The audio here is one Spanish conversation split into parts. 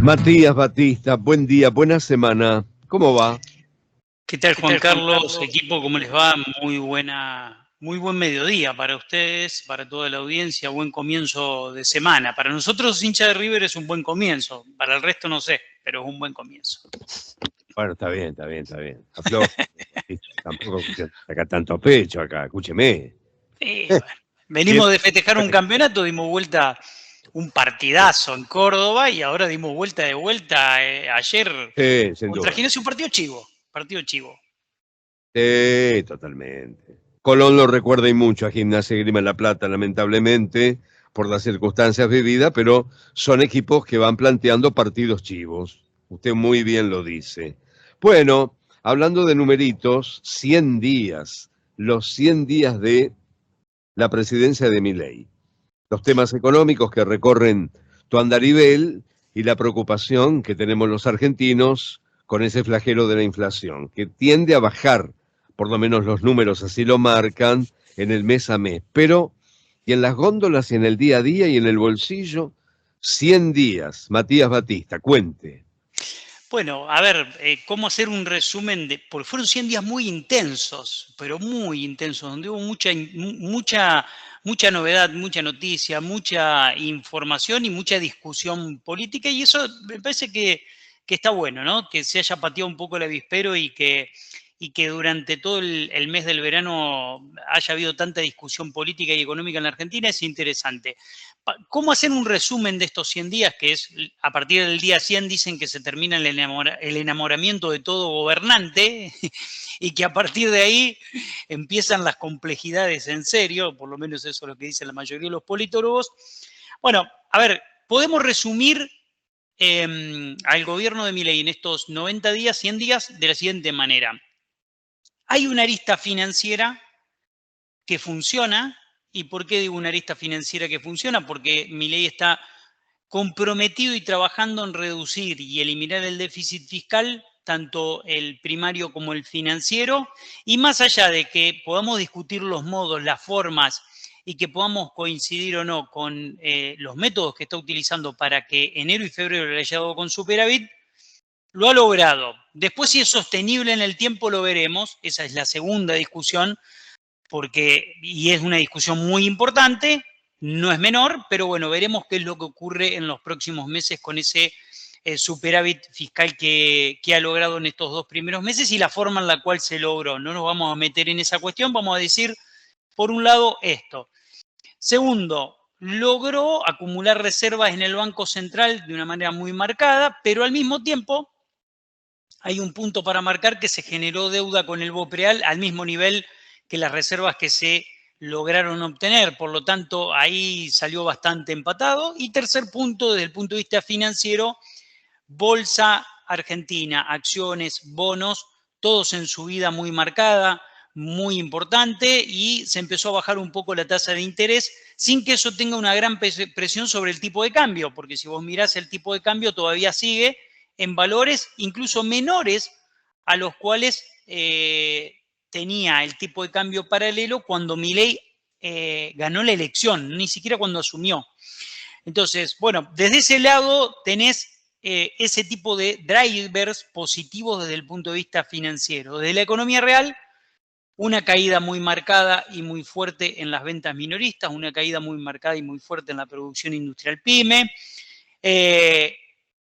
Matías Batista, buen día, buena semana. ¿Cómo va? ¿Qué tal, Juan Carlos? Equipo, ¿cómo les va? Muy buen mediodía para ustedes, para toda la audiencia, buen comienzo de semana. Para nosotros, hincha de River, es un buen comienzo. Para el resto no sé, pero es un buen comienzo. Bueno, está bien. Afloja, Batista, tampoco saca tanto pecho acá, escúcheme. Bueno, venimos de festejar un Bueno, campeonato, dimos vuelta un partidazo en Córdoba y ahora dimos vuelta ayer sin contra duda. Gimnasia, un partido chivo. Totalmente. Colón lo recuerda y mucho a Gimnasia y Grima La Plata, lamentablemente, por las circunstancias vividas, pero son equipos que van planteando partidos chivos. Usted muy bien lo dice. Bueno, hablando de numeritos, 100 días, los 100 días de la presidencia de Milei, los temas económicos que recorren tu andarivel y la preocupación que tenemos los argentinos con ese flagelo de la inflación, que tiende a bajar, por lo menos los números así lo marcan, en el mes a mes. Pero, y en las góndolas y en el día a día y en el bolsillo, 100 días. Matías Batista, cuente. Bueno, a ver, ¿cómo hacer un resumen? Porque fueron 100 días muy intensos, pero muy intensos, donde hubo mucha novedad, mucha noticia, mucha información y mucha discusión política, y eso me parece que está bueno, ¿no? Que se haya pateado un poco el avispero y que durante todo el mes del verano haya habido tanta discusión política y económica en la Argentina, es interesante. ¿Cómo hacer un resumen de estos 100 días? Que es, a partir del día 100 dicen que se termina el enamoramiento de todo gobernante y que a partir de ahí empiezan las complejidades en serio, por lo menos eso es lo que dicen la mayoría de los politólogos. Bueno, a ver, podemos resumir al gobierno de Milei en estos 90 días, 100 días, de la siguiente manera. Hay una arista financiera que funciona. ¿Y por qué digo una arista financiera que funciona? Porque Milei está comprometido y trabajando en reducir y eliminar el déficit fiscal, tanto el primario como el financiero, y más allá de que podamos discutir los modos, las formas y que podamos coincidir o no con los métodos que está utilizando para que enero y febrero le haya dado con superávit, lo ha logrado. Después, si es sostenible en el tiempo, lo veremos. Esa es la segunda discusión, y es una discusión muy importante, no es menor, pero bueno, veremos qué es lo que ocurre en los próximos meses con ese superávit fiscal que ha logrado en estos 2 primeros meses y la forma en la cual se logró. No nos vamos a meter en esa cuestión, vamos a decir, por un lado, esto. Segundo, logró acumular reservas en el Banco Central de una manera muy marcada, pero al mismo tiempo hay un punto para marcar que se generó deuda con el BOPREAL al mismo nivel que las reservas que se lograron obtener. Por lo tanto, ahí salió bastante empatado. Y tercer punto, desde el punto de vista financiero, bolsa argentina, acciones, bonos, todos en subida muy marcada, muy importante, y se empezó a bajar un poco la tasa de interés sin que eso tenga una gran presión sobre el tipo de cambio, porque si vos mirás el tipo de cambio todavía sigue en valores incluso menores a los cuales tenía el tipo de cambio paralelo cuando Milei ganó la elección, ni siquiera cuando asumió. Entonces, bueno, desde ese lado tenés ese tipo de drivers positivos desde el punto de vista financiero. Desde la economía real, una caída muy marcada y muy fuerte en las ventas minoristas, una caída muy marcada y muy fuerte en la producción industrial pyme,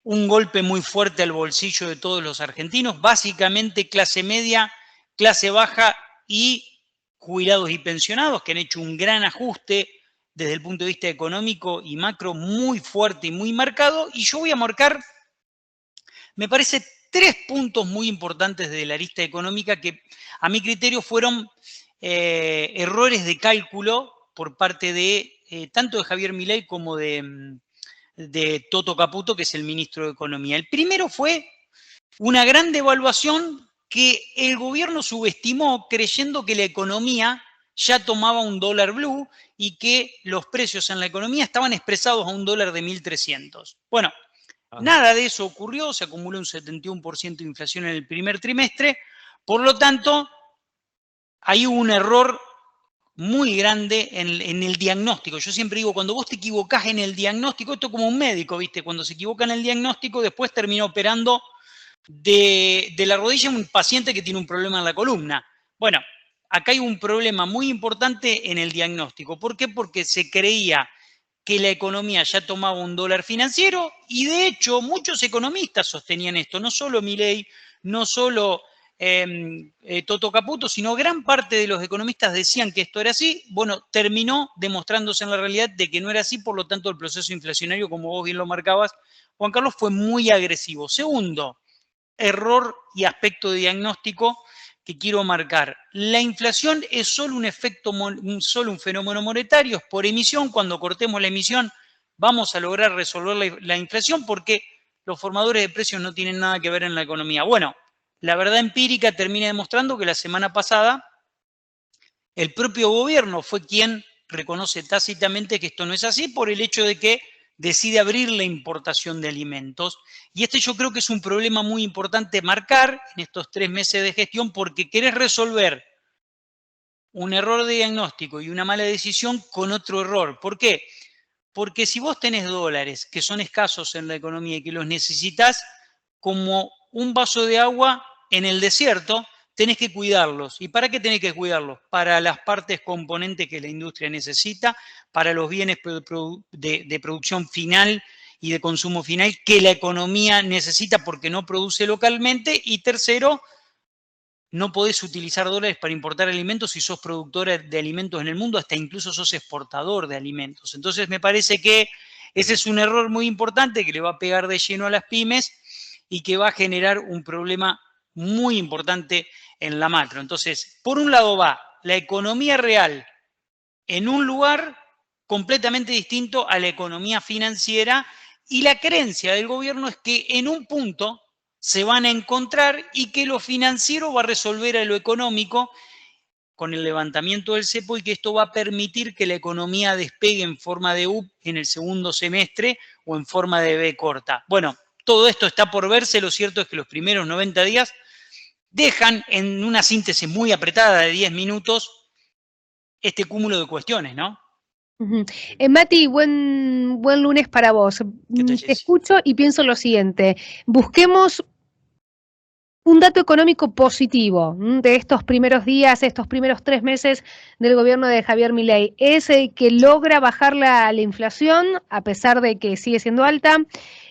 un golpe muy fuerte al bolsillo de todos los argentinos, básicamente clase media, clase baja y jubilados y pensionados, que han hecho un gran ajuste desde el punto de vista económico y macro muy fuerte y muy marcado. Y yo voy a marcar, me parece, 3 puntos muy importantes de la arista económica que a mi criterio fueron errores de cálculo por parte de tanto de Javier Milei como de Toto Caputo, que es el ministro de Economía. El primero fue una gran devaluación que el gobierno subestimó creyendo que la economía ya tomaba un dólar blue y que los precios en la economía estaban expresados a un dólar de 1.300. Bueno, nada de eso ocurrió, se acumuló un 71% de inflación en el primer trimestre, por lo tanto, hay un error muy grande en el diagnóstico. Yo siempre digo, cuando vos te equivocás en el diagnóstico, esto es como un médico, ¿viste? Cuando se equivoca en el diagnóstico, después termina operando de la rodilla a un paciente que tiene un problema en la columna. Bueno, acá hay un problema muy importante en el diagnóstico. ¿Por qué? Porque se creía que la economía ya tomaba un dólar financiero y de hecho muchos economistas sostenían esto, no solo Milei, no solo Toto Caputo, sino gran parte de los economistas decían que esto era así. Bueno, terminó demostrándose en la realidad de que no era así, por lo tanto el proceso inflacionario, como vos bien lo marcabas, Juan Carlos, fue muy agresivo. Segundo, error y aspecto de diagnóstico que quiero marcar. La inflación es solo un efecto, solo un fenómeno monetario, es por emisión. Cuando cortemos la emisión vamos a lograr resolver la inflación porque los formadores de precios no tienen nada que ver en la economía. Bueno, la verdad empírica termina demostrando que la semana pasada el propio gobierno fue quien reconoce tácitamente que esto no es así por el hecho de que decide abrir la importación de alimentos. Y este yo creo que es un problema muy importante marcar en estos 3 meses de gestión porque querés resolver un error de diagnóstico y una mala decisión con otro error. ¿Por qué? Porque si vos tenés dólares que son escasos en la economía y que los necesitas como un vaso de agua en el desierto, tenés que cuidarlos. ¿Y para qué tenés que cuidarlos? Para las partes componentes que la industria necesita, para los bienes de producción final y de consumo final que la economía necesita porque no produce localmente. Y tercero, no podés utilizar dólares para importar alimentos si sos productora de alimentos en el mundo, hasta incluso sos exportador de alimentos. Entonces me parece que ese es un error muy importante que le va a pegar de lleno a las pymes y que va a generar un problema muy importante en la macro. Entonces, por un lado va la economía real en un lugar completamente distinto a la economía financiera y la creencia del gobierno es que en un punto se van a encontrar y que lo financiero va a resolver a lo económico con el levantamiento del cepo y que esto va a permitir que la economía despegue en forma de U en el segundo semestre o en forma de V corta. Bueno, todo esto está por verse, lo cierto es que los primeros 90 días dejan en una síntesis muy apretada de 10 minutos este cúmulo de cuestiones, ¿no? Mati, buen lunes para vos. ¿Qué tal, Te Jessy? escucho y pienso lo siguiente. Busquemos un dato económico positivo de estos primeros días, estos primeros 3 meses del gobierno de Javier Milei. Es el que logra bajar la inflación, a pesar de que sigue siendo alta.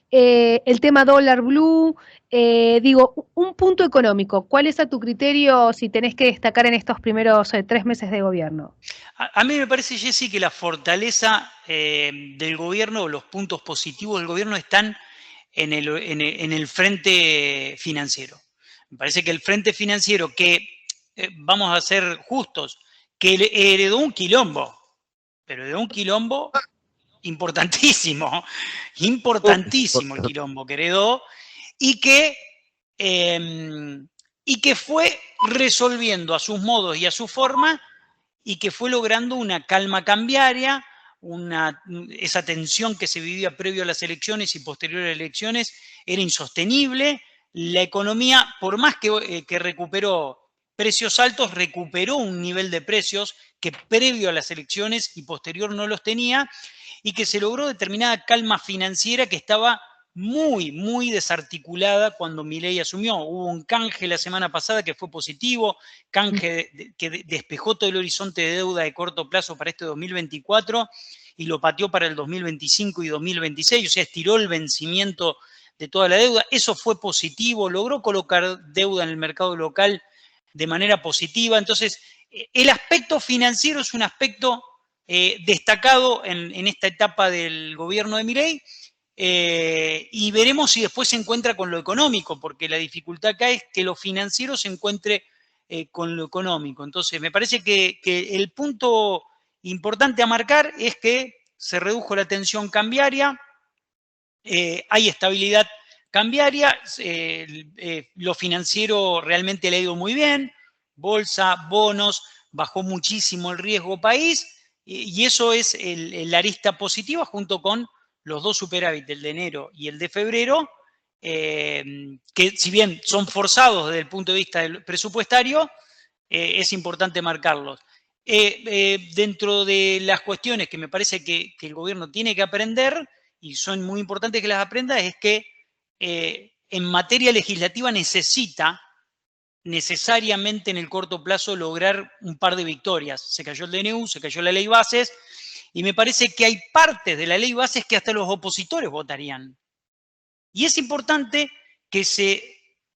El tema dólar blue, digo, un punto económico. ¿Cuál es a tu criterio si tenés que destacar en estos primeros 3 meses de gobierno? A mí me parece, Jessy, que la fortaleza del gobierno, los puntos positivos del gobierno están en el frente financiero. Me parece que el frente financiero, que vamos a ser justos, que heredó un quilombo, pero heredó un quilombo importantísimo, importantísimo el quilombo que heredó, y que, eh, y que fue resolviendo a sus modos y a su forma y que fue logrando una calma cambiaria, esa tensión que se vivía previo a las elecciones y posterior a las elecciones era insostenible. La economía, por más que recuperó precios altos, recuperó un nivel de precios que previo a las elecciones y posterior no los tenía y que se logró determinada calma financiera que estaba muy, muy desarticulada cuando Milei asumió. Hubo un canje la semana pasada que fue positivo, canje que despejó todo el horizonte de deuda de corto plazo para este 2024 y lo pateó para el 2025 y 2026, o sea, estiró el vencimiento de toda la deuda. Eso fue positivo, logró colocar deuda en el mercado local de manera positiva. Entonces, el aspecto financiero es un aspecto destacado en esta etapa del gobierno de Milei. Y veremos si después se encuentra con lo económico, porque la dificultad acá es que lo financiero se encuentre con lo económico. Entonces, me parece que el punto importante a marcar es que se redujo la tensión cambiaria, hay estabilidad cambiaria, lo financiero realmente le ha ido muy bien, bolsa, bonos, bajó muchísimo el riesgo país, y eso es la arista positiva junto con los dos superávit, el de enero y el de febrero, que si bien son forzados desde el punto de vista presupuestario, es importante marcarlos. Dentro de las cuestiones que me parece que el gobierno tiene que aprender, y son muy importantes que las aprenda, es que en materia legislativa necesita necesariamente en el corto plazo lograr un par de victorias. Se cayó el DNU, se cayó la ley bases, y me parece que hay partes de la ley bases que hasta los opositores votarían. Y es importante que se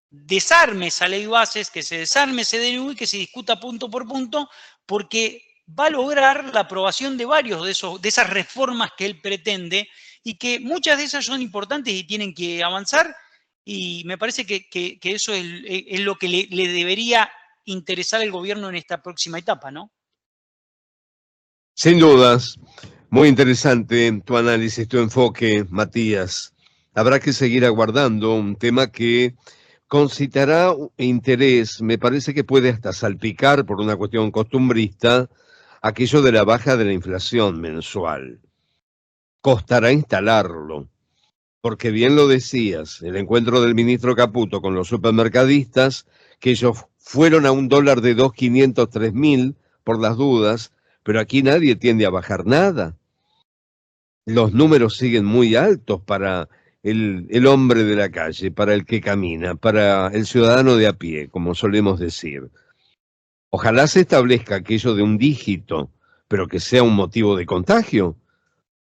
desarme esa ley bases, que se desarme ese DNU y que se discuta punto por punto, porque va a lograr la aprobación de varios de esas reformas que él pretende, y que muchas de esas son importantes y tienen que avanzar, y me parece que eso es lo que le debería interesar al gobierno en esta próxima etapa, ¿no? Sin dudas, muy interesante tu análisis, tu enfoque, Matías. Habrá que seguir aguardando un tema que concitará interés, me parece que puede hasta salpicar por una cuestión costumbrista aquello de la baja de la inflación mensual. Costará instalarlo, porque bien lo decías, el encuentro del ministro Caputo con los supermercadistas, que ellos fueron a un dólar de 2.500, 3.000 por las dudas, pero aquí nadie tiende a bajar nada. Los números siguen muy altos para el hombre de la calle, para el que camina, para el ciudadano de a pie, como solemos decir. Ojalá se establezca aquello de un dígito, pero que sea un motivo de contagio,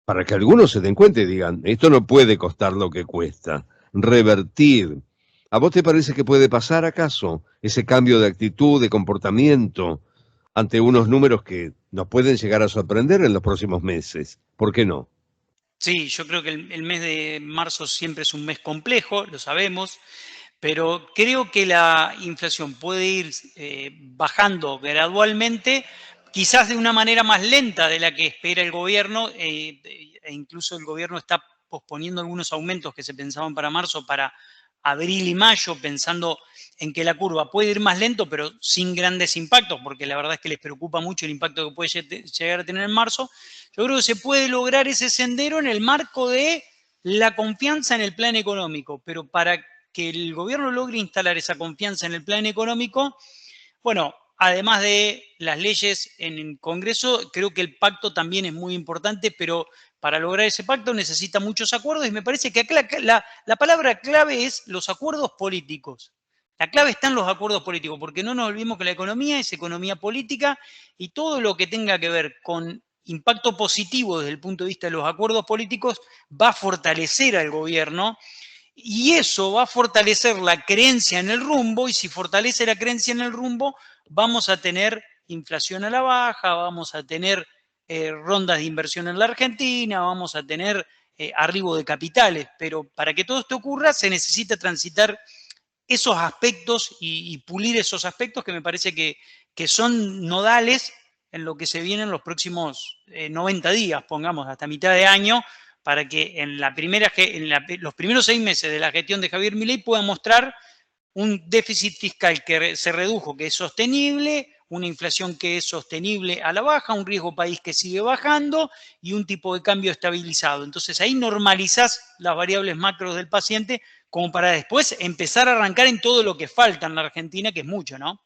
para que algunos se den cuenta y digan, esto no puede costar lo que cuesta. Revertir. ¿A vos te parece que puede pasar acaso ese cambio de actitud, de comportamiento, ante unos números que nos pueden llegar a sorprender en los próximos meses? ¿Por qué no? Sí, yo creo que el mes de marzo siempre es un mes complejo, lo sabemos, pero creo que la inflación puede ir bajando gradualmente, quizás de una manera más lenta de la que espera el gobierno, e incluso el gobierno está posponiendo algunos aumentos que se pensaban para marzo, para abril y mayo, pensando en que la curva puede ir más lento, pero sin grandes impactos, porque la verdad es que les preocupa mucho el impacto que puede llegar a tener en marzo. Yo creo que se puede lograr ese sendero en el marco de la confianza en el plan económico, pero para que el gobierno logre instalar esa confianza en el plan económico, bueno, además de las leyes en el Congreso, creo que el pacto también es muy importante, pero para lograr ese pacto necesita muchos acuerdos, y me parece que acá la palabra clave es los acuerdos políticos. La clave está en los acuerdos políticos, porque no nos olvidemos que la economía es economía política, y todo lo que tenga que ver con impacto positivo desde el punto de vista de los acuerdos políticos va a fortalecer al gobierno, y eso va a fortalecer la creencia en el rumbo, y si fortalece la creencia en el rumbo, vamos a tener inflación a la baja, vamos a tener rondas de inversión en la Argentina, vamos a tener arribo de capitales, pero para que todo esto ocurra se necesita transitar esos aspectos y pulir esos aspectos que me parece que son nodales en lo que se viene en los próximos 90 días, pongamos, hasta mitad de año, para que en los primeros 6 meses de la gestión de Javier Milei pueda mostrar un déficit fiscal que se redujo, que es sostenible, una inflación que es sostenible a la baja, un riesgo país que sigue bajando y un tipo de cambio estabilizado. Entonces ahí normalizás las variables macros del paciente como para después empezar a arrancar en todo lo que falta en la Argentina, que es mucho, ¿no?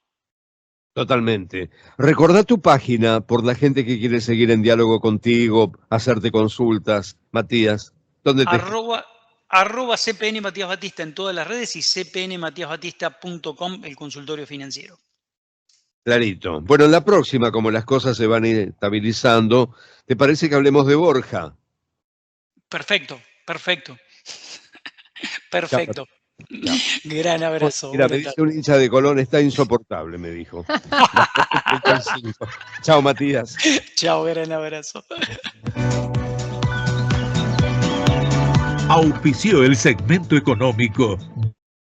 Totalmente. Recordá tu página por la gente que quiere seguir en diálogo contigo, hacerte consultas. Matías, ¿dónde te... Arroba CPN Matías Batista en todas las redes y cpnmatiasbatista.com, el consultorio financiero. Clarito. Bueno, en la próxima, como las cosas se van estabilizando, ¿te parece que hablemos de Borja? Perfecto. Perfecto. Ya. Gran abrazo. Mira, me dice un hincha de Colón, está insoportable, me dijo. Chao, Matías. Chao, gran abrazo. Auspició el segmento económico